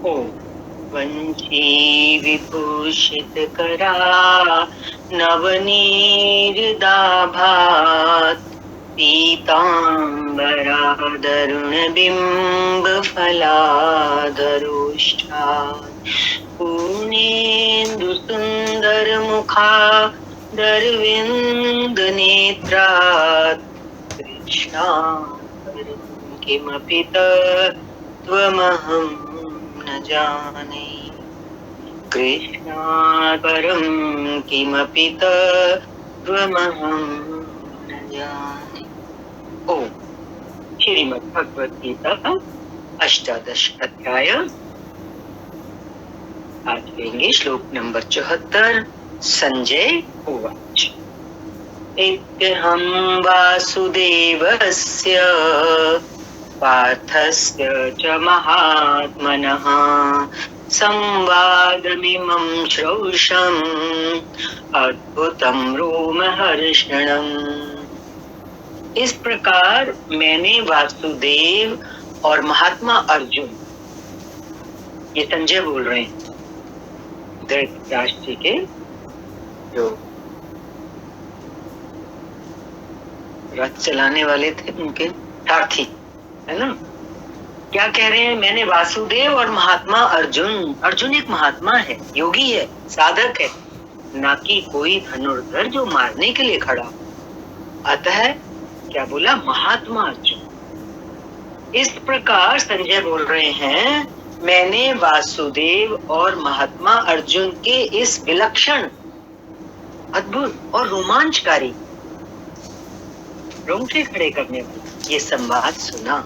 ओ वंशी विभूषित करा नवनीरदाभात् पीताम्बरादरुण बिंब फलाधरोष्ठात् पूर्णेन्दु सुंदर मुखा दरविंद नेत्रात् कृष्णात् किमपि तत्त्वमहं न जाने। कृष्णात् परं किमपि तत्त्वमहं न जाने। ओम श्रीमद् भगवद गीता अष्टादश अध्याय आज लेंगे श्लोक नंबर 74। संजय उवाच इत्यहं वासुदेवस्य पार्थस्य च महात्मनः संवादमिमं श्रौषम् अद्भुतं रोमहर्षणम्। इस प्रकार मैंने वासुदेव और महात्मा अर्जुन, ये संजय बोल रहे हैं, धृतराष्ट्र के जो रथ चलाने वाले थे, उनके सारथी, है ना। क्या कह रहे हैं? मैंने वासुदेव और महात्मा अर्जुन, अर्जुन एक महात्मा है, योगी है, साधक है, ना कि कोई धनुर्धर जो मारने के लिए खड़ा। अतः क्या बोला? महात्मा अर्जुन। इस प्रकार संजय बोल रहे हैं, मैंने वासुदेव और महात्मा अर्जुन के इस विलक्षण, अद्भुत और रोमांचकारी, रोंगटे खड़े करने वाला ये संवाद सुना।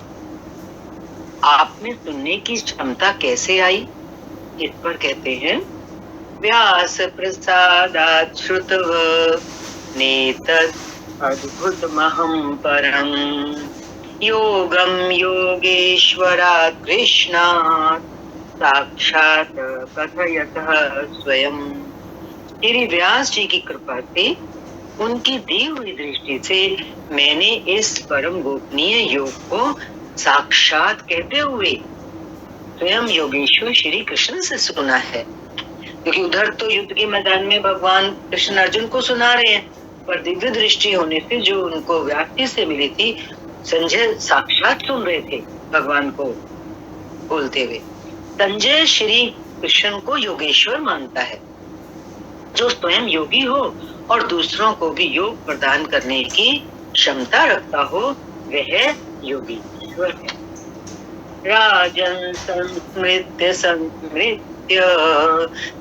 आप में सुनने की क्षमता कैसे आई? इस पर कहते हैं, व्यास प्रसादात् श्रुतव नेतत् अद्भुतमहं परं योगं योगेश्वरात् कृष्णात् साक्षात् कथयतः स्वयं। श्री व्यास जी की कृपा से, उनकी दी हुई दृष्टि से मैंने इस परम गोपनीय योग को साक्षात कहते हुए स्वयं योगेश्वर श्री कृष्ण से सुना है। क्योंकि उधर तो युद्ध के मैदान में भगवान कृष्ण अर्जुन को सुना रहे हैं, पर दिव्य दृष्टि होने से जो उनको व्याप्ति से मिली थी, संजय साक्षात सुन रहे थे भगवान को बोलते हुए। संजय श्री कृष्ण को योगेश्वर मानता है। जो स्वयं योगी हो और दूसरों को भी योग प्रदान करने की क्षमता रखता हो, वह योगी ईश्वर है। राजन संस्मृत्य संस्मृत्य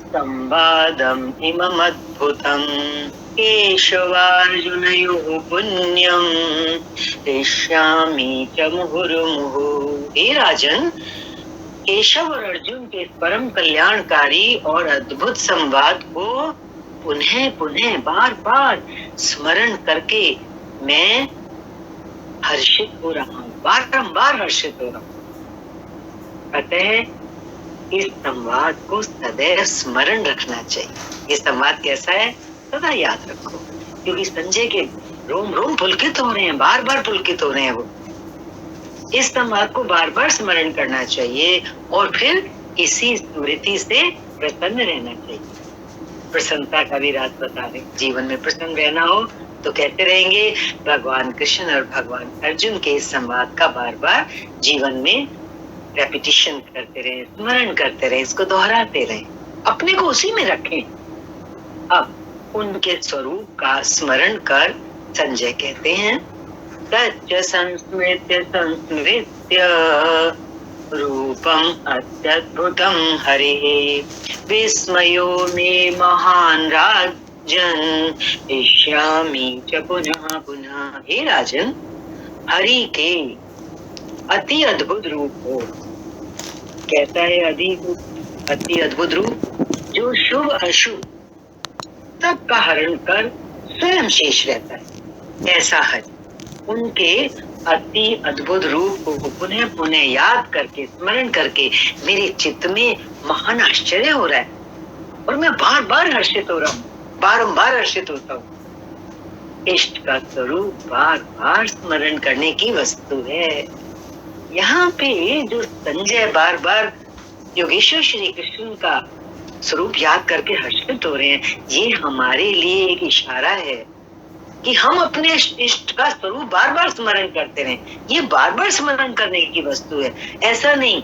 संवादम इमम अद्भुतम केशवार्जुनयोः पुण्यम इष्यामि च मुहुर्मुहु। हे राजन, केशव और अर्जुन के परम कल्याणकारी और अद्भुत संवाद को पुनः पुनः बार बार स्मरण करके मैं हर्षित हो रहा हूँ, बारंबार हर्षित हो रहा हूँ। अतः इस संवाद को सदैव स्मरण रखना चाहिए। ये संवाद कैसा है सदा याद रखो, क्योंकि संजय के रोम रोम पुलकित हो रहे हैं, बार बार पुलकित हो रहे हैं वो। इस संवाद को बार बार स्मरण करना चाहिए और फिर इसी स्मृति से प्रसन्न रहना चाहिए। प्रसन्नता का भी राज बता रहे, जीवन में प्रसन्न रहना हो तो कहते रहेंगे भगवान कृष्ण और भगवान अर्जुन के इस संवाद का बार बार जीवन में रेपिटिशन करते रहे, स्मरण करते रहे, इसको दोहराते रहे, अपने को उसी में रखें। अब उनके स्वरूप का स्मरण कर संजय कहते हैं, तच्च संस्मृत्य संस्मृत्य रूपम अत्यद्भुतम हरिः विस्मयो मे महान राजन इष्यामि च पुनः पुनः। हे राजन, हरि के अति अद्भुत रूप हो। कहता है अति अद्भुत रूप जो शुभ अशुभ सबका हरण कर स्वयं शेष रहता है, ऐसा है। उनके अति अद्भुत रूप को पुनः पुनः याद करके, स्मरण करके मेरे चित्त में महान आश्चर्य हो रहा है और मैं बार बार हर्षित हो रहा हूँ, बारंबार हर्षित होता हूँ। इष्ट का स्वरूप बार बार स्मरण करने की वस्तु है। यहाँ पे जो संजय बार बार योगेश्वर श्री कृष्ण का स्वरूप याद करके हर्षित हो रहे हैं। ये हमारे लिए एक इशारा है कि हम अपने इष्ट का स्वरूप बार बार स्मरण करते रहें। ये बार बार स्मरण करने की वस्तु है। ऐसा नहीं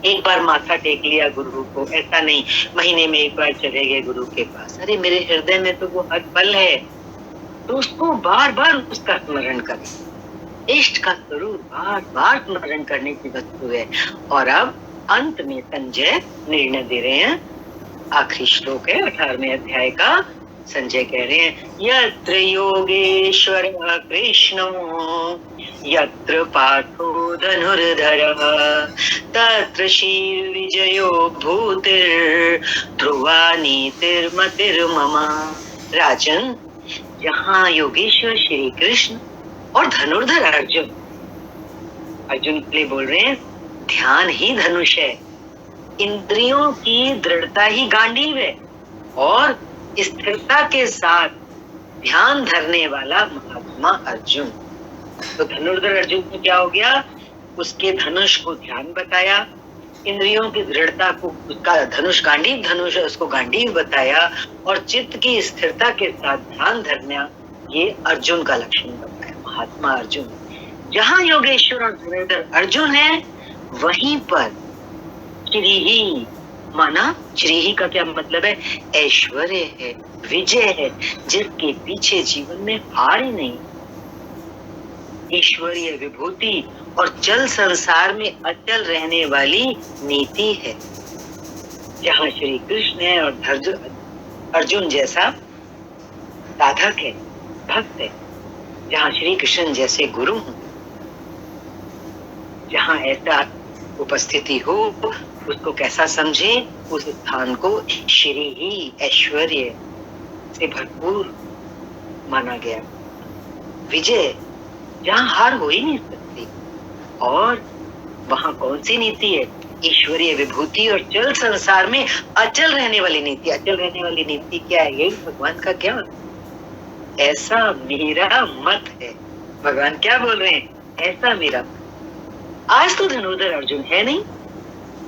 एक बार माथा टेक लिया गुरु को, ऐसा नहीं महीने में एक बार चले गए गुरु के पास। अरे मेरे हृदय में तो वो हर पल है, तो उसको बार बार उसका स्मरण करें। इष्ट का स्वरूप बार बार स्मरण करने की वस्तु है। और अब अंत में संजय निर्णय दे रहे हैं। आखिरी श्लोक है 18वें अध्याय का। संजय कह रहे हैं, यत्र योगेश्वर कृष्णो यत्र पार्थो धनुर्धरः तत्र शीर्विजयो भूतिर् ध्रुवा नीतिर्मतिर्मम। राजन, जहाँ योगेश्वर श्री कृष्ण और धनुर्धर अर्जुन, अर्जुन के लिए बोल रहे हैं, ध्यान ही धनुष है, इंद्रियों की दृढ़ता ही गांडीव है, और स्थिरता के साथ ध्यान धरने वाला महात्मा अर्जुन। तो धनुर्धर अर्जुन को क्या हो गया? उसके धनुष को ध्यान बताया, इंद्रियों की दृढ़ता को उसका धनुष गांडीव धनुष है, उसको गांडीव बताया, और चित्त की स्थिरता के साथ ध्यान धरना, ये अर्जुन का लक्षण बताया, महात्मा अर्जुन। जहाँ योगेश्वर और धनुर्धर अर्जुन है, वहीं पर श्री ही, माना श्री ही का क्या मतलब है? ऐश्वर्य है, विजय है, जिसके पीछे जीवन में हार ही नहीं। ईश्वरीय विभूति और चल संसार में अचल रहने वाली नीति है। जहाँ श्री कृष्ण है और अर्जुन जैसा साधक है, भक्त है, जहाँ श्री कृष्ण जैसे गुरु हो, जहाँ ऐसा उपस्थिति हो, उसको कैसा समझे? उस स्थान को श्री ही, ऐश्वर्य से भरपूर माना गया। विजय, जहाँ हार हो ही नहीं सकती। और वहाँ कौन सी नीति है? ईश्वरीय विभूति और चल संसार में अचल रहने वाली नीति। अचल रहने वाली नीति क्या है? यही भगवान का ज्ञान। ऐसा मेरा मत है। भगवान क्या बोल रहे हैं? ऐसा मेरा मत। आज तो धनुर्धर अर्जुन है नहीं,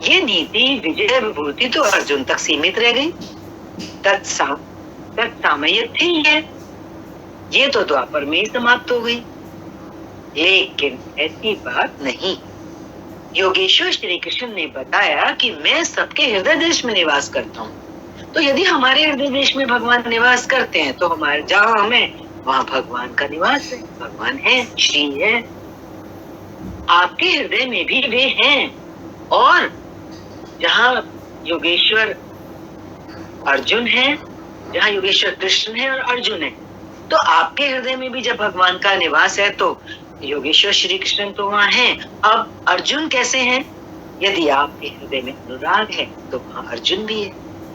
ये नीति विजय विभूति तो अर्जुन तक सीमित रह गई, तत्सामय थी है, ये तो द्वापर में ही समाप्त हो गई। लेकिन ऐसी बात नहीं। योगेश्वर श्री कृष्ण ने बताया कि मैं सबके हृदय देश में निवास करता हूँ। तो यदि हमारे हृदय देश में भगवान निवास करते हैं, तो हमारे जहाँ हमें, वहाँ भगवान का निवास है, भगवान है, श्री है। आपके हृदय में भी वे हैं। और जहाँ योगेश्वर अर्जुन है, जहाँ योगेश्वर कृष्ण है और अर्जुन है, तो आपके हृदय में भी जब भगवान का निवास है, तो योगेश्वर श्री कृष्ण तो वहाँ हैं। अब अर्जुन कैसे हैं? यदि आपके हृदय में अनुराग है, तो वहाँ अर्जुन भी है।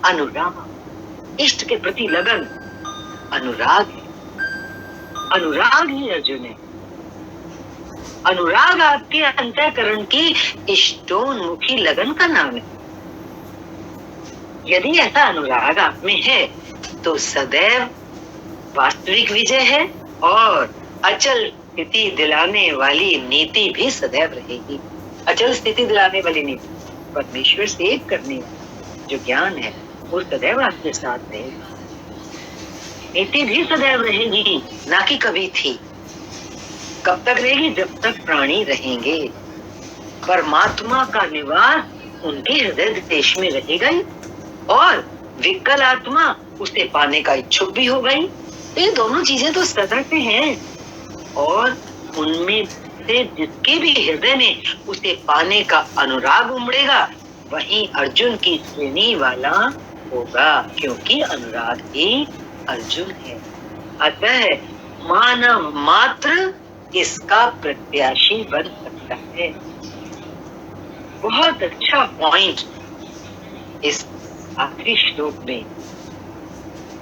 अनुराग, इष्ट के प्रति लगन, अनुराग है, अनुराग ही अर्जुन है। अनुराग आपके अंतःकरण की इष्टोन्मुखी लगन का नाम है। यदि ऐसा अनुराग आप में है, तो सदैव वास्तविक विजय है, और अचल स्थिति दिलाने वाली नीति भी सदैव रहेगी। अचल स्थिति दिलाने वाली नीति, परमेश्वर से एक करने जो ज्ञान है, वो सदैव आपके साथ रहेगा। नीति भी सदैव रहेगी, ना कि कभी थी। कब तक रहेगी? जब तक प्राणी रहेंगे। परमात्मा का निवास उनके हृदय देश में रहेगा ही, और विकल आत्मा उसे पाने का इच्छुक भी हो गई। तो ये दोनों चीजें तो सदा से हैं, और उनमें से जिसके भी हृदय में उसे पाने का अनुराग उमड़ेगा, वहीं अर्जुन की श्रेणी वाला होगा, क्योंकि अनुराग ही अर्जुन है। अतः मानव मात्र इसका प्रत्याशी बन सकता है। बहुत अच्छा पॉइंट इस आखिरी श्लोक में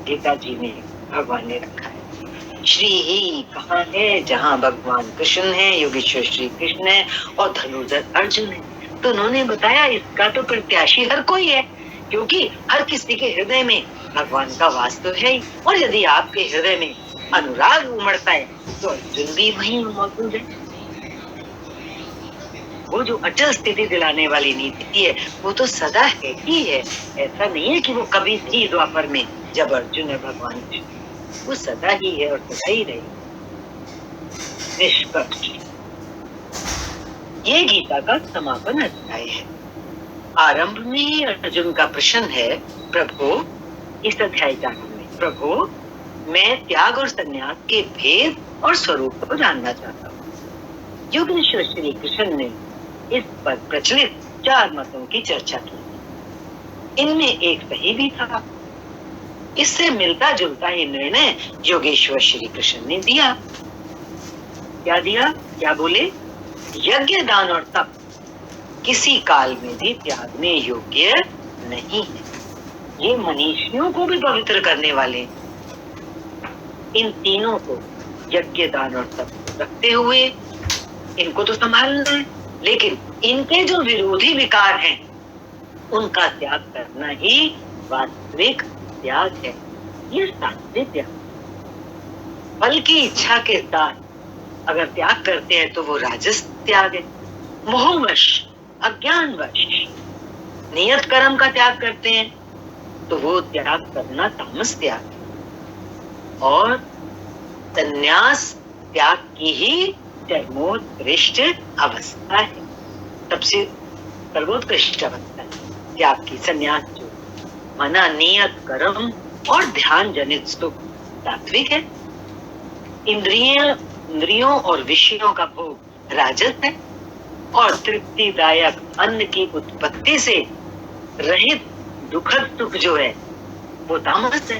गीता जी में भगवान ने रखा है। श्री ही कहाँ है? जहाँ भगवान कृष्ण है, योगेश्वर श्री कृष्ण है और धनुर्धर अर्जुन है। तो उन्होंने बताया इसका तो प्रत्याशी हर कोई है, क्योंकि हर किसी के हृदय में भगवान का वास तो है ही। और यदि आपके हृदय में अनुराग उमड़ता है, तो अर्जुन भी वहीं मौजूद है। वो जो अचल स्थिति दिलाने वाली नीति है वो तो सदा है ही है। ऐसा नहीं है कि वो कभी थी द्वापर में जब अर्जुन है भगवान कृष्ण, वो सदा ही है और सदा ही रहेगी। निष्कर्ष, ये गीता का समापन अध्याय है। आरंभ में ही अर्जुन का प्रश्न है, प्रभु, इस अध्याय का प्रभु, मैं त्याग और संन्यास के भेद और स्वरूप को जानना चाहता हूँ। योगेश्वर श्री कृष्ण ने इस पर प्रचलित 4 मतों की चर्चा की। इनमें एक सही भी था। इससे मिलता जुलता ही निर्णय योगेश्वर श्री कृष्ण ने दिया। क्या दिया? क्या बोले? यज्ञ, दान और तप किसी काल में भी त्यागने योग्य नहीं है। ये मनीषियों को भी पवित्र करने वाले। इन तीनों को, यज्ञ, दान और तप रखते हुए इनको तो संभालना है, लेकिन इनके जो विरोधी विकार हैं उनका त्याग करना ही वास्तविक त्याग है। ये सात्विक त्याग। फल की इच्छा के साथ अगर त्याग करते हैं तो वो राजस त्याग है। मोहवश, अज्ञानवश नियत कर्म का त्याग करते हैं तो वो त्याग करना तामस त्याग है। और संन्यास त्याग की ही सर्वोत्कृष्ट अवस्था है। सबसे सर्वोत्कृष्ट अवस्था है त्याग की, संन्यास जो मना, नियत कर्म और ध्यान जनित सुख सात्विक है। इंद्रियों और विषयों का भोग राजस है और तृप्तिदायक अन्न की उत्पत्ति से रहित दुखद सुख जो है वो तामस है।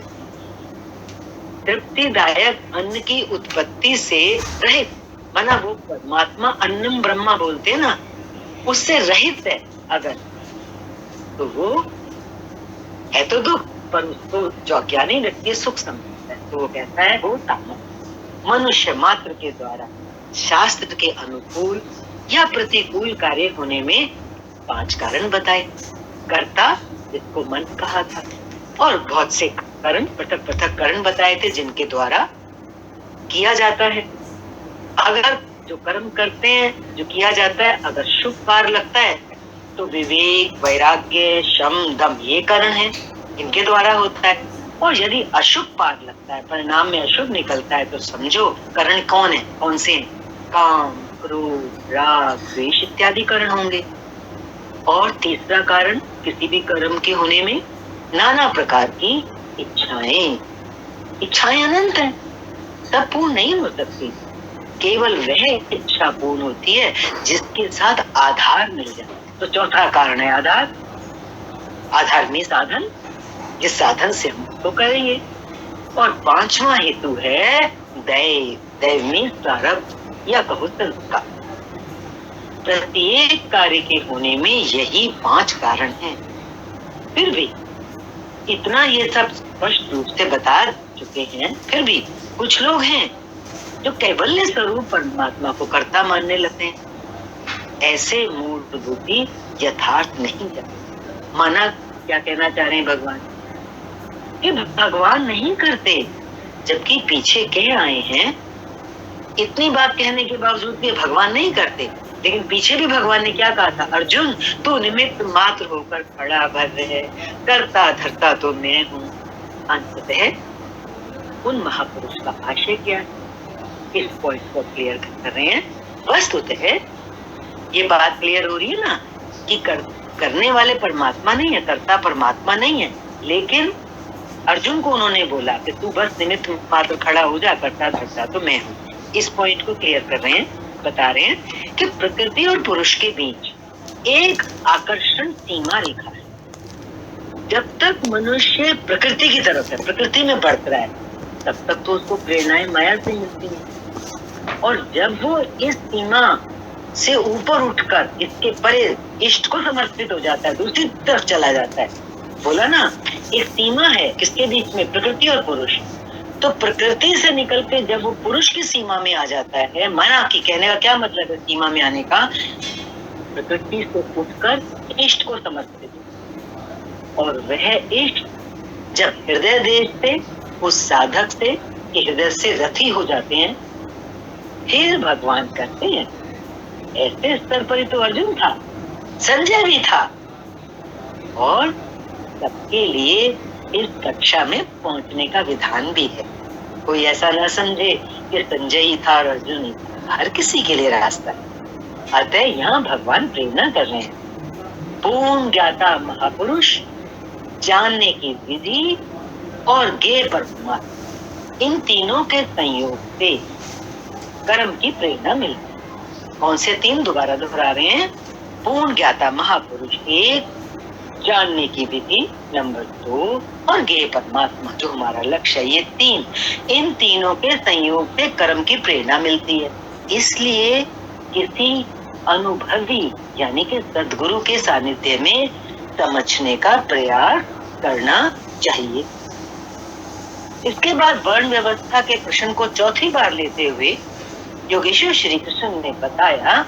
तृप्तिदायक अन्न की उत्पत्ति से रहित, माना वो परमात्मा अन्नम ब्रह्मा बोलते हैं ना, उससे रहित है अगर, तो वो है तो दुख, पर उसको जो अज्ञानी व्यक्ति सुख समझता है तो वो कहता है वो तामस। मनुष्य मात्र के द्वारा शास्त्र के अनुकूल या प्रतिकूल कार्य होने में 5 कारण बताए। कर्ता, जिसको मन कहा था, और बहुत से कारण, पृथक पृथक कारण बताए थे जिनके द्वारा किया जाता है। अगर जो कर्म करते हैं, जो किया जाता है, अगर शुभ कार्य लगता है तो विवेक, वैराग्य, शम, दम ये कारण है, इनके द्वारा होता है। और यदि अशुभ कार्य लगता है, परिणाम में अशुभ निकलता है, तो समझो कारण कौन है, कौन से हैं? काम, क्रोध, राग, द्वेष इत्यादि कारण होंगे। और तीसरा कारण किसी भी कर्म के होने में नाना प्रकार की इच्छाएं। इच्छाएं अनंत हैं, सब पूर्ण नहीं हो सकती। केवल वह इच्छा पूर्ण होती है जिसके साथ आधार मिल जाए। तो चौथा कारण है आधार। आधार में साधन, जिस साधन से हम तो करेंगे। और 5वां हेतु है दैव। दैव में प्रारब्ध या कहो संस्कार। प्रत्येक कार्य के होने में यही 5 कारण हैं। फिर भी इतना ये सब स्पष्ट रूप से बता चुके हैं, फिर भी कुछ लोग हैं जो कैवल्य स्वरूप परमात्मा को कर्ता मानने लगते हैं। ऐसे मूर्ख बुद्धि यथार्थ नहीं जानते। माना क्या कहना चाह रहे हैं भगवान कि भगवान नहीं करते, जबकि पीछे कह आए हैं। इतनी बात कहने के बावजूद भी भगवान नहीं करते, लेकिन पीछे भी भगवान ने क्या कहा था? अर्जुन, तू निमित्त मात्र होकर खड़ा भर रहे, करता धरता तो मैं हूँ। अंततः उन महापुरुष का आशय क्या है, इस पॉइंट को क्लियर कर रहे हैं। वस्तुतः ये बात क्लियर हो रही है ना कि करने वाले परमात्मा नहीं है, कर्ता परमात्मा नहीं है, लेकिन अर्जुन को उन्होंने बोला कि तू बस निमित्त मात्र खड़ा हो जा, करता धरता तो मैं हूँ। इस पॉइंट को क्लियर कर रहे हैं, बता रहे हैं कि प्रकृति और पुरुष के बीच एक आकर्षण सीमा रेखा है। जब तक मनुष्य प्रकृति की तरफ है, प्रकृति में बढ़ रहा है, तब तक तो उसको प्रेरणाएं माया से मिलती है। और जब वो इस सीमा से ऊपर उठकर इसके परे इष्ट को समर्पित हो जाता है, दूसरी तरफ चला जाता है, बोला ना एक सीमा है किसके बीच में, प्रकृति और पुरुष। तो प्रकृति से निकल के जब वो पुरुष की सीमा में आ जाता है, माना कि कहने का क्या मतलब है सीमा में आने का, प्रकृति से उठकर इष्ट को समर्पित, और वह इष्ट जब हृदय देश से, उस साधक से हृदय से रथी हो जाते हैं, फिर भगवान करते हैं। ऐसे स्तर पर ही तो अर्जुन था, संजय भी था, और सबके लिए इस कक्षा में पहुंचने का विधान भी है। कोई ऐसा न समझे कि संजय ही था और अर्जुन ही था, हर किसी के लिए रास्ता है। अतः यहाँ भगवान प्रेरणा कर रहे हैं, पूर्ण ज्ञाता महापुरुष, जानने की विधि और ज्ञेय परमात्मा, इन तीनों के संयोग से कर्म की प्रेरणा मिलती है। कौन से तीन दोबारा दोहरा रहे हैं? पूर्ण ज्ञाता महापुरुष 1, जानने की विधि नंबर 2, और ज्ञेय परमात्मा जो हमारा लक्ष्य है, ये 3, इन तीनों के संयोग से कर्म की प्रेरणा मिलती है। इसलिए किसी अनुभवी यानी कि सद्गुरु के सानिध्य में समझने का प्रयास करना चाहिए। इसके बाद वर्ण व्यवस्था के प्रश्न को चौथी बार लेते हुए योगेश्वर श्री कृष्ण ने बताया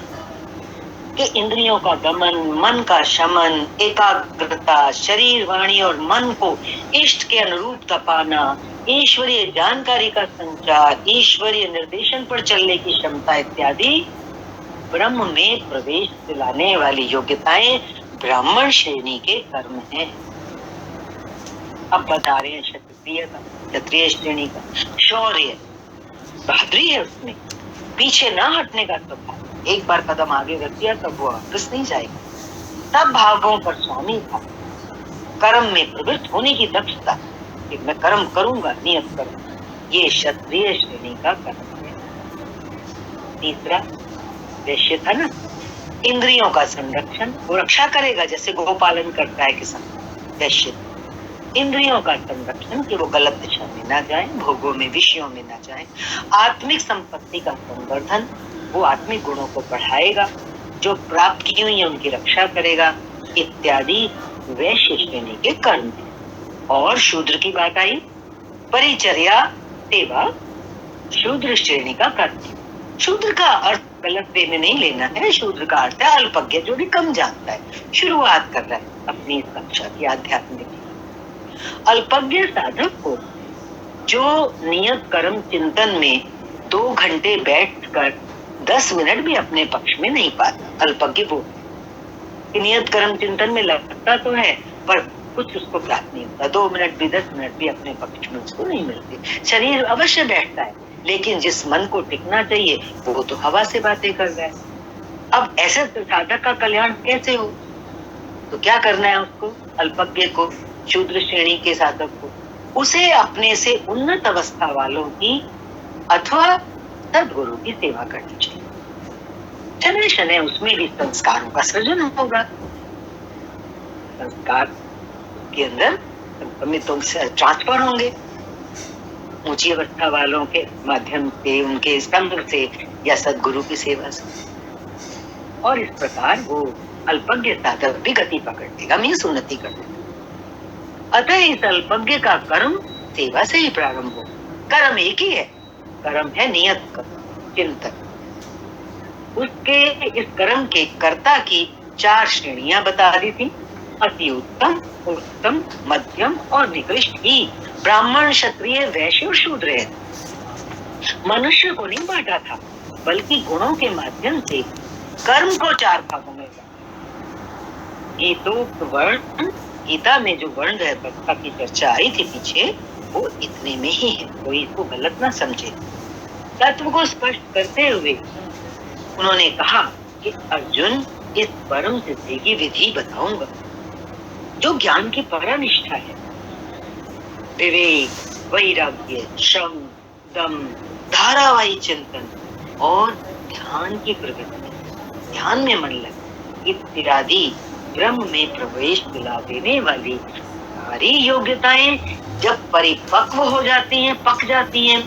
कि इंद्रियों का दमन, मन का शमन, एकाग्रता, शरीर, वाणी और मन को इष्ट के अनुरूप तपाना, ईश्वरीय जानकारी का संचार, ईश्वरीय निर्देशन पर चलने की क्षमता इत्यादि ब्रह्म में प्रवेश दिलाने वाली योग्यताएं ब्राह्मण श्रेणी के कर्म हैं। अब बता रहे हैं क्षत्रिय का, क्षत्रिय श्रेणी का शौर्य, बहादुरी है उसमें, पीछे ना हटने का स्वभाव, एक बार कदम आगे रख दिया तब वो वापस नहीं जाएगा, सब भागों पर स्वामी था, कर्म में प्रवृत्त होने की दक्षता कि मैं कर्म करूंगा, नियत करूंगा, ये क्षत्रिय श्रेणी का कर्म है। तीसरा वैश्य था ना, इंद्रियों का संरक्षण, वो रक्षा करेगा जैसे गोपालन करता है किसान। वैश्य इंद्रियों का संरक्षण कि वो गलत दिशा में ना जाए, भोगों में, विषयों में ना जाए। आत्मिक संपत्ति का संवर्धन, वो आत्मिक गुणों को बढ़ाएगा, जो प्राप्त की हुई है उनकी रक्षा करेगा, इत्यादि वैश्य श्रेणी के कर्म है। और शूद्र की बात आई, परिचर्या, सेवा शूद्र श्रेणी का कर्म है। शूद्र का अर्थ गलत वे में नहीं लेना है, शूद्र का अर्थ है अल्पज्ञ, जो भी कम जानता है, शुरुआत कर रहा है अपनी कक्षा की आध्यात्मिक। अल्पज्ञ साधक को जो नियत कर्म चिंतन में 2 घंटे बैठकर 10 मिनट भी अपने पक्ष में नहीं पाता, अल्पज्ञ वो नियत कर्म चिंतन में लगता तो है पर कुछ उसको प्राप्त नहीं होता, 2 मिनट भी 10 मिनट भी अपने पक्ष में उसको नहीं मिलते। शरीर अवश्य बैठता है, लेकिन जिस मन को टिकना चाहिए वो तो हवा से बातें कर रहा है। अब ऐसे साधक का कल्याण कैसे हो? तो क्या करना है उसको, अल्पज्ञ को, शूद्र श्रेणी के साधक को, उसे अपने से उन्नत अवस्था वालों की अथवा सद्गुरु की सेवा करनी चाहिए। शनै शनै उसमें भी संस्कारों का सृजन होगा, संस्कार के अंदर संक्रमितों से ट्रांसफर होंगे, ऊंची अवस्था वालों के माध्यम से, उनके संग से या सद्गुरु की सेवा से, और इस प्रकार वो अल्पज्ञ साधक भी गति पकड़ लेगा, मीन्स उन्नति कर लेगा। अतः इस अल्पज्ञ का कर्म सेवा से ही प्रारंभ हो। कर्म एक ही है, कर्म है नियत कर्म, चिंतन। उसके इस कर्म के कर्ता की 4 श्रेणियां बता दी थी, अति उत्तम, उत्तम, मध्यम और निकृष्ट ही ब्राह्मण, क्षत्रिय, वैश्य और शूद्र है। मनुष्य को नहीं बांटा था, बल्कि गुणों के माध्यम से कर्म को 4 भागों में गीतोक्त वर्ण, गीता में जो वर्ण व्यवस्था की चर्चा आई थी पीछे, वो इतने में ही है, कोई इसको गलत ना समझे। तत्व को स्पष्ट करते हुए उन्होंने कहा कि अर्जुन, इस परम सिद्धि की विधि बताऊंगा जो ज्ञान की परनिष्ठा है। विवेक, वैराग्य, शम, दम, धारावाही चिंतन और ध्यान की प्रवृत्ति, ध्यान में मन लगे, इत्यादि ब्रह्म में प्रवेश दिला देने वाली सारी योग्यताएं जब परिपक्व हो जाती हैं, पक जाती हैं,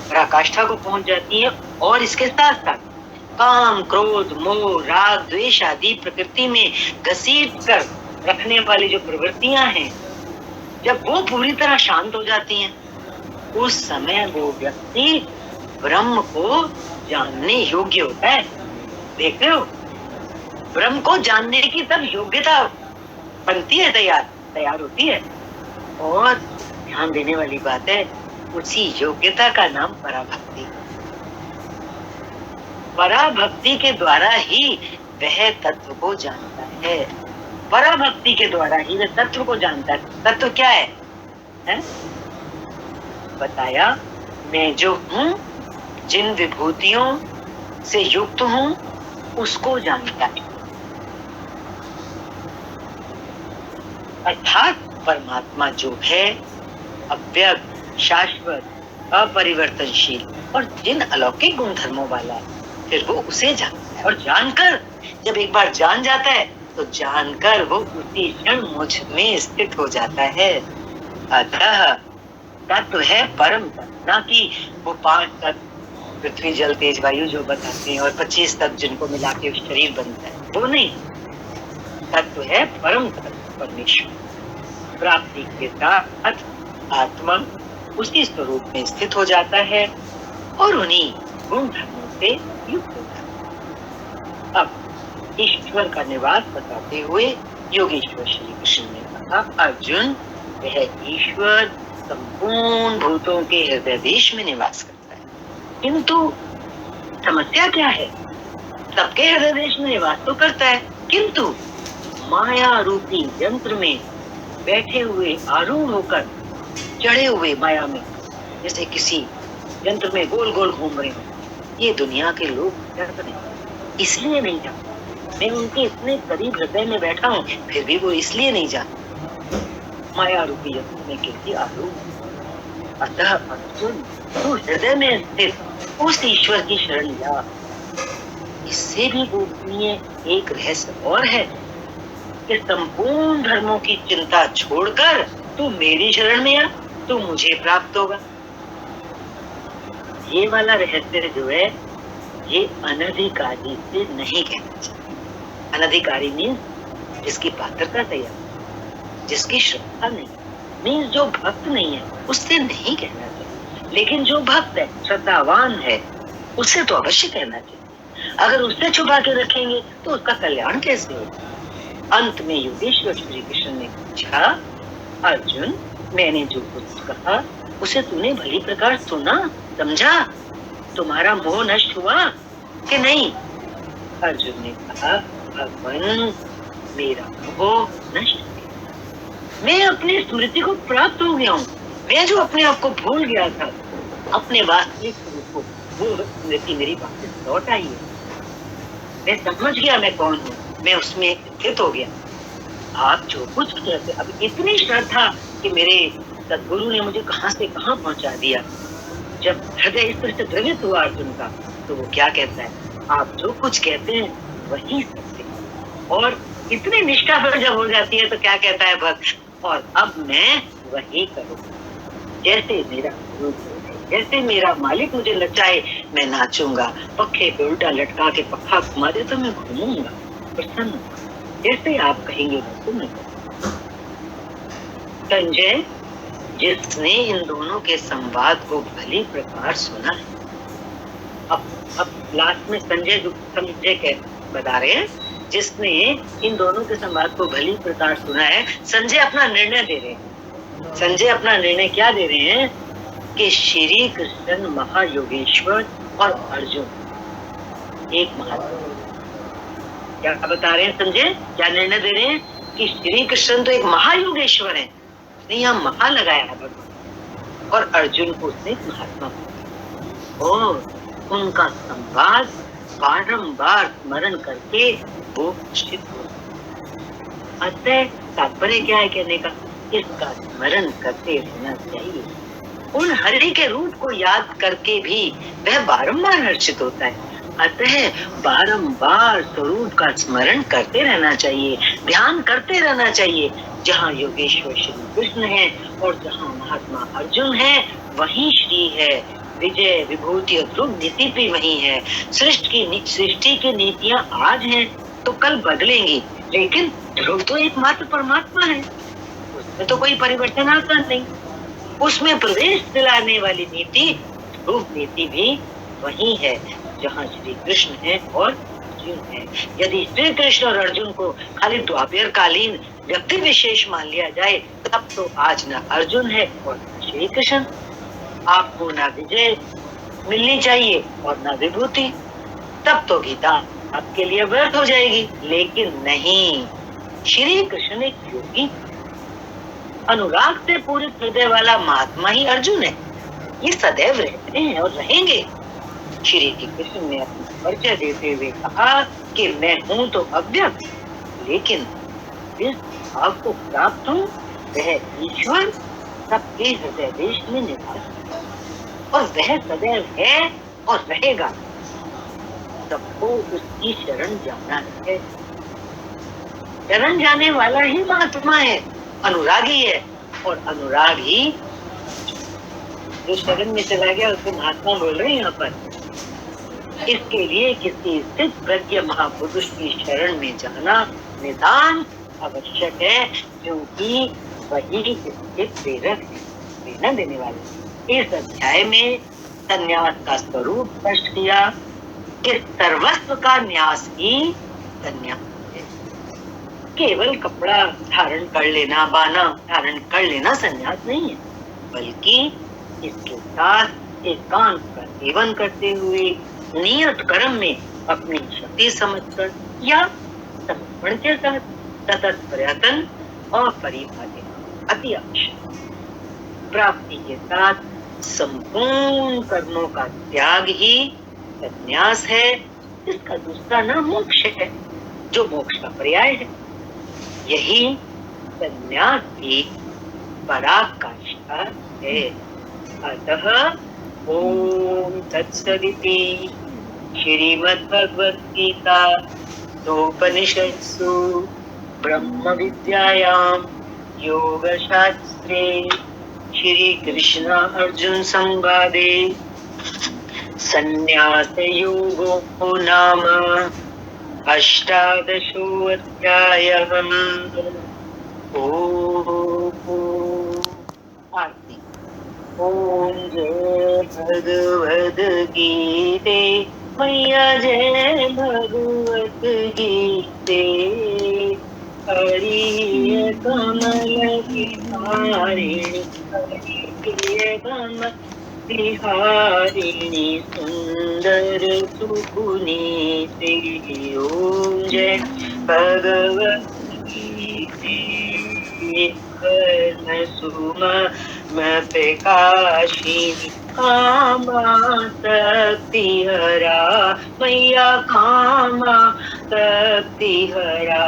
पराकाष्ठा को पहुंच जाती हैं, और इसके साथ साथ काम, क्रोध, मोह, राग, द्वेष आदि प्रकृति में घसीट कर रखने वाली जो प्रवृत्तियां हैं, जब वो पूरी तरह शांत हो जाती हैं, उस समय वो व्यक्ति ब्रह्म को जानने योग्य होता है। देख रहे हो, ब्रह्म को जानने की तब योग्यता बनती है, तैयार होती है। और ध्यान देने वाली बात है, उसी योग्यता का नाम पराभक्ति। पराभक्ति के द्वारा ही वह तत्व को जानता है। पराभक्ति के द्वारा ही वह तत्व को जानता है। तत्व क्या है? बताया, मैं जो हूँ, जिन विभूतियों से युक्त हूँ, उसको जानता है। अर्थात परमात्मा जो है अव्यक्त, शाश्वत, अपरिवर्तनशील और जिन अलौकिक गुण धर्मों वाला है, फिर वो उसे जानता है। और जानकर, जब एक बार जान जाता है तो जानकर वो उसी क्षण मुझ में स्थित हो जाता है। अतः तत्व है परम तत्व, ना कि वो 5 तत्व पृथ्वी जल तेज वायु जो बताते हैं और 25 तत्व जिनको मिला के शरीर बनता है, वो नहीं। तत्व है परम तत्व परमेश्वर। प्राप्ति के साथ आत्मा उसी स्वरूप में स्थित हो जाता है और उन्हीं गुण धर्मों से युक्त होता है। अब ईश्वर का निवास बताते हुए योगेश्वर श्री कृष्ण ने कहा, अर्जुन, वह ईश्वर संपूर्ण भूतों के हृदय देश में निवास करता है। किंतु समस्या क्या है? सबके हृदय देश में निवास तो करता है, किंतु माया रूपी यंत्र में बैठे हुए, आरूढ़ होकर चढ़े हुए माया में, जैसे किसी यंत्र में गोल गोल घूम रहे हैं। ये दुनिया के लोग इसलिए नहीं जानते। मैं उनके इतने करीब हृदय में बैठा हूँ, फिर भी वो इसलिए नहीं जानते। माया रूपी यंत्र में कैसी आरूढ़। अतः अर्जुन, तू हृदय में स्थित उस ईश्वर की शरण लिया। इससे भी गोपनीय एक रहस्य और है कि संपूर्ण धर्मों की चिंता छोड़कर तू मेरी शरण में आ, तू मुझे प्राप्त होगा। ये वाला रहस्य जो है, ये अनधिकारी से नहीं कहना चाहिए। अनधिकारी मीन्स जिसकी पात्रता तैयार, जिसकी श्रद्धा नहीं, मीन्स जो भक्त नहीं है, उससे नहीं कहना चाहिए। लेकिन जो भक्त है, श्रद्धावान है, उससे तो अवश्य कहना चाहिए। अगर उससे छुपा के रखेंगे तो उसका कल्याण कैसे होगा? अंत में योगेश्वर श्री कृष्ण ने पूछा, अर्जुन, मैंने जो कुछ कहा उसे तूने भली प्रकार सुना, समझा? तुम्हारा मोह नष्ट हुआ कि नहीं? अर्जुन ने कहा, भगवान, मेरा मोह नष्ट हो गया। मैं अपनी स्मृति को प्राप्त हो गया हूँ। मैं जो अपने आप को भूल गया था, अपने वास्तविक स्वरूप को, वो स्मृति मेरी वापस लौट आई है। मैं समझ गया मैं कौन हूँ, मैं उसमें स्थित हो गया। आप जो कुछ कहते, अब इतनी श्रद्धा कि मेरे सद्गुरु ने मुझे कहां से कहां पहुंचा दिया। जब हृदय इस तरह से द्रवित हुआ अर्जुन का, तो वो क्या कहता है, आप जो कुछ कहते हैं वही सत्य है। और इतनी निष्ठा पर जब हो जाती है तो क्या कहता है भक्त, और अब मैं वही करूंगा जैसे मेरा गुरु, जैसे मेरा मालिक मुझे नचाए मैं नाचूंगा, पक्के पे उल्टा लटका के पक्का घुमा दे तो मैं घूमूंगा प्रसन्न, जैसे आप कहेंगे वैसे मैं करूंगा। संजय, जिसने इन दोनों के संवाद को भली प्रकार सुना है, अब लास्ट में संजय के बता रहे हैं, जिसने इन दोनों के संवाद को भली प्रकार सुना है, संजय अपना निर्णय दे रहे हैं। संजय अपना निर्णय क्या दे रहे हैं कि श्री कृष्ण महायोगेश्वर और अर्जुन एक महात्मा। क्या बता रहे हैं संजय? क्या निर्णय दे रहे हैं कि श्री कृष्ण तो एक महायोगेश्वर है, उसने यहाँ महा लगाया है भगवान, और अर्जुन को उसने महात्मा और उनका संवाद बारंबार स्मरण करके वो निश्चित हो। अतः तात्पर्य क्या है कहने का, इसका स्मरण करते रहना चाहिए। उन हरि के रूप को याद करके भी वह बारंबार हर्षित होता है। अतः बारंबार स्वरूप का स्मरण करते रहना चाहिए, ध्यान करते रहना चाहिए। जहाँ योगेश्वर श्री कृष्ण है और जहाँ महात्मा अर्जुन है, वहीं श्री है। विजय विभूति और ध्रुव नीति भी वही है। सृष्टि की नीतियां आज हैं तो कल बदलेंगी, लेकिन ध्रुव तो एकमात्र परमात्मा है, उसमें तो कोई परिवर्तन आता नहीं। उसमें प्रवेश दिलाने वाली नीति, ध्रुव नीति भी वही है जहाँ श्री कृष्ण है और अर्जुन है। यदि श्री कृष्ण और अर्जुन को खाली द्वापर कालीन व्यक्ति विशेष मान लिया जाए, तब तो आज न अर्जुन है और श्री कृष्ण। आपको ना विजय मिलनी चाहिए और ना विभूति। तब तो गीता आपके लिए व्यर्थ हो जाएगी। लेकिन नहीं, श्री कृष्ण एक योगी, अनुराग से पूरे हृदय वाला महात्मा ही अर्जुन है। ये सदैव रहते हैं और रहेंगे। श्री कृष्ण ने अपना परिचय देते हुए कहा कि मैं हूं तो अव्यक्त, लेकिन जिस भाव को प्राप्त हूं वह ईश्वर सबके हृदय देश में निवास करता है और वह सदैव है और रहेगा। सबको उसकी शरण जाना है। शरण जाने वाला ही महात्मा है, अनुरागी है, और अनुरागी जो शरण में चला गया उसको महात्मा बोल रहे हैं यहाँ पर। इसके लिए किसी स्थित प्रज्ञ महापुरुष की शरण में जाना निदान आवश्यक है, क्योंकि वही इसके प्रेरक है, प्रेरणा देने वाले। इस अध्याय में संन्यास का स्वरूप स्पष्ट किया कि सर्वस्व का न्यास ही संन्यास है। केवल कपड़ा धारण कर लेना, बाना धारण कर लेना संन्यास नहीं है, बल्कि इसके साथ एकांत का सेवन करते हुए नियत कर्म में अपनी शक्ति समझकर या समर्पण के साथ सतत प्रयत्न और परिभाषा अति आवश्यक। प्राप्ति के साथ संपूर्ण कर्मों का त्याग ही संन्यास है। इसका दूसरा नाम मोक्ष है, जो मोक्ष का पर्याय है। यही संन्यास की पराकाष्ठा है। अतः ओम तत्सदिति श्रीमद्भगवद्गीता उपनिषत्सु ब्रह्म विद्यायां योगशास्त्रे श्री कृष्ण अर्जुन संवादे संन्यास योगो नाम अष्टादशोऽध्यायः। आरती। ओम जय भगवद गीते मैया, जय भगवत गीते। हरि कमल बिहारिणी, हरि कमल बिहारिणी, सुंदर सुपुनीते। ओम जय भगवत गीते। कर्म सुम प्रकाशिनी, कामा शक्ति हरा मैया, कामा शक्ति हरा।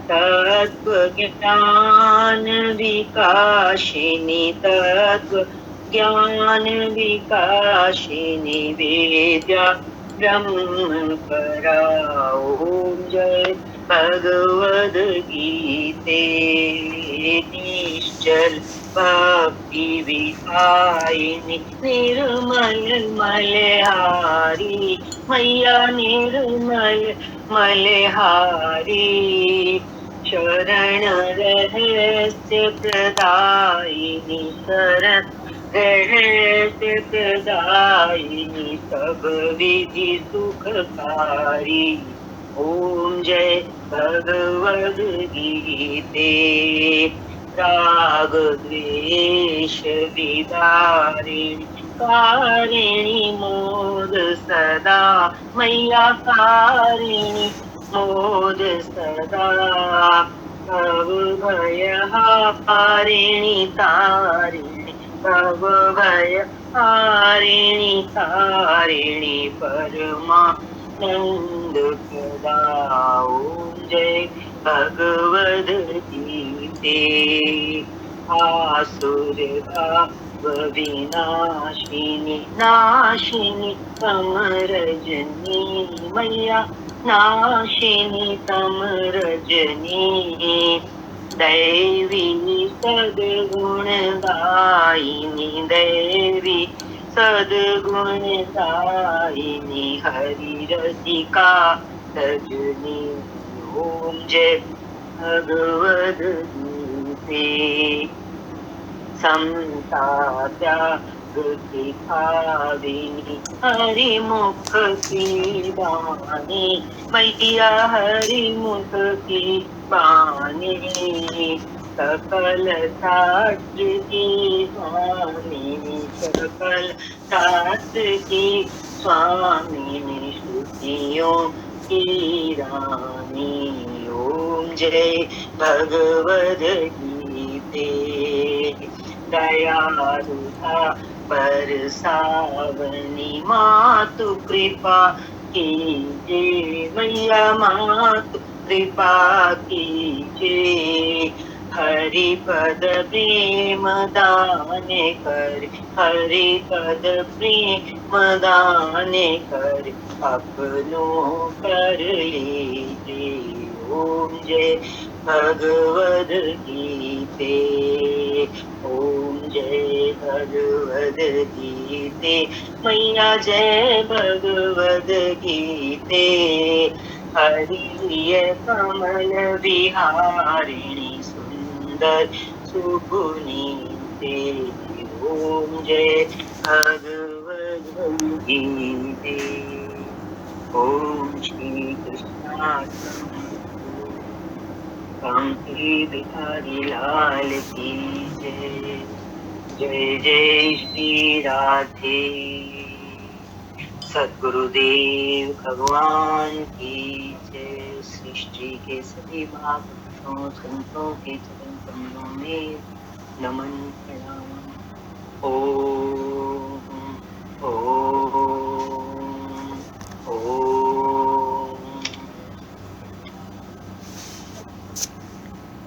तत्व ज्ञान विकाशिनी, तत्व ज्ञान विकाशिनी, वेद्या ब्रह्म परा। ओम जय भगवद गीते। निश्चल भक्ति विहारिणी, निर्मल मलहारी मैया, निर्मल मलहारी। शरण रहस्य प्रदायिनी, शरण रहस्य प्रदायिनी, सब विधि सुखकारी। ओम जय भगवद गीते। राग द्वेष विदारिणी, कारिणी मोद सदा मैया, कारिणी मोद सदा। भव भय हारिणी तारिणी, भव भय हारिणी तारिणी, परमा नंद प्रदा। ओम जय भगवद गीते। आसुर भाव विनाशिनी, नाशिनी तमरजनी मैया, नाशिनी तमरजनी। दैवी सद्गुण दायिनी, दैवी सद्गुण दायिनी, हरि रसिका सजनी। ओम जय भगवद गीते। समता त्याग सिखाविनी, हरि मुख की बानी मैया, हरि मुख की बानी। सकल शास्त्र की स्वामिनी, सकल शास्त्र की स्वामिनी, रानियों की रानी। ओम जय भगवद गीते। दयालुता पर सावनी मातु कृपा कीजिए, मैया मातु कृपा कीजिए। हरि पद प्रेम दाने कर, हरि पद प्रेम दाने कर, अपनों कर लीजिए। ओम जय भगवद गीते। ओम जय भगवद गीते। मैया जय भगवद गीते। हरिय कमल विहारिणी सुंदर सुपुनीते। ओम जय भगवद गीते। ओम श्री कृष्णार्पणमस्तु। कांची बिहारी लाल की जय। जय जय श्री राधे। सद्गुरुदेव भगवान की जय। सृष्टि के सभी महापुरुषों संतों के चरण कमलों में नमन प्रणाम। ओम ओम।